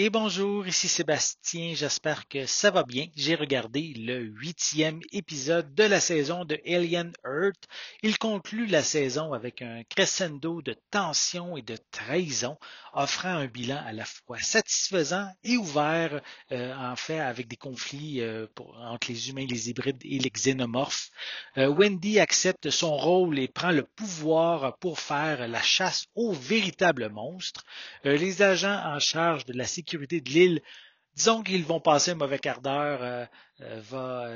Et bonjour, ici Sébastien, j'espère que ça va bien. J'ai regardé le 8e épisode de la saison de Alien Earth. Il conclut la saison avec un crescendo de tension et de trahison, offrant un bilan à la fois satisfaisant et ouvert, en fait, avec des conflits entre les humains, les hybrides et les xénomorphes. Wendy accepte son rôle et prend le pouvoir pour faire la chasse aux véritables monstres. Les agents en charge de la sécurité de l'île, disons qu'ils vont passer un mauvais quart d'heure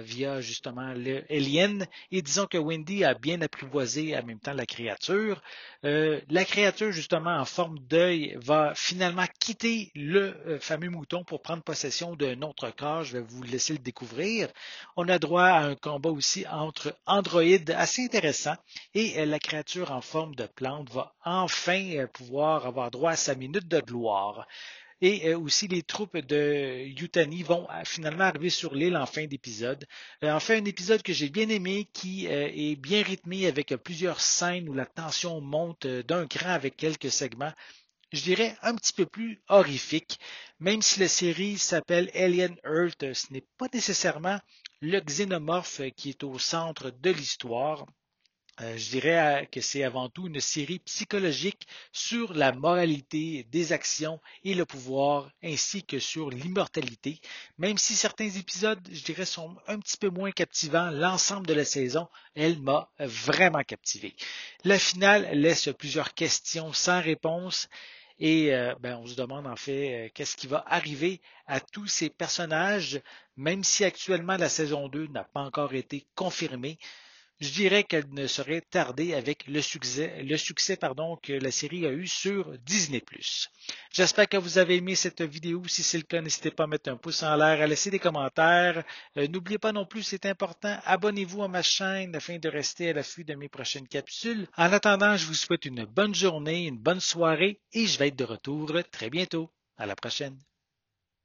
via justement le Alien, et disons que Wendy a bien apprivoisé en même temps la créature. La créature, justement, en forme d'œil, va finalement quitter le fameux mouton pour prendre possession d'un autre corps. Je vais vous laisser le découvrir. On a droit à un combat aussi entre androïdes assez intéressant, et la créature en forme de plante va enfin pouvoir avoir droit à sa minute de gloire. Et aussi, les troupes de Yutani vont finalement arriver sur l'île en fin d'épisode. En fait, un épisode que j'ai bien aimé, qui est bien rythmé avec plusieurs scènes où la tension monte d'un cran avec quelques segments, je dirais un petit peu plus horrifique. Même si la série s'appelle Alien Earth, ce n'est pas nécessairement le xénomorphe qui est au centre de l'histoire. Je dirais que c'est avant tout une série psychologique sur la moralité des actions et le pouvoir, ainsi que sur l'immortalité. Même si certains épisodes, je dirais, sont un petit peu moins captivants, l'ensemble de la saison, elle m'a vraiment captivé. La finale laisse plusieurs questions sans réponse. Et on se demande en fait qu'est-ce qui va arriver à tous ces personnages, même si actuellement la saison 2 n'a pas encore été confirmée. Je dirais qu'elle ne saurait tarder avec le succès que la série a eu sur Disney+. J'espère que vous avez aimé cette vidéo. Si c'est le cas, n'hésitez pas à mettre un pouce en l'air, à laisser des commentaires. N'oubliez pas non plus, c'est important, abonnez-vous à ma chaîne afin de rester à l'affût de mes prochaines capsules. En attendant, je vous souhaite une bonne journée, une bonne soirée et je vais être de retour très bientôt. À la prochaine.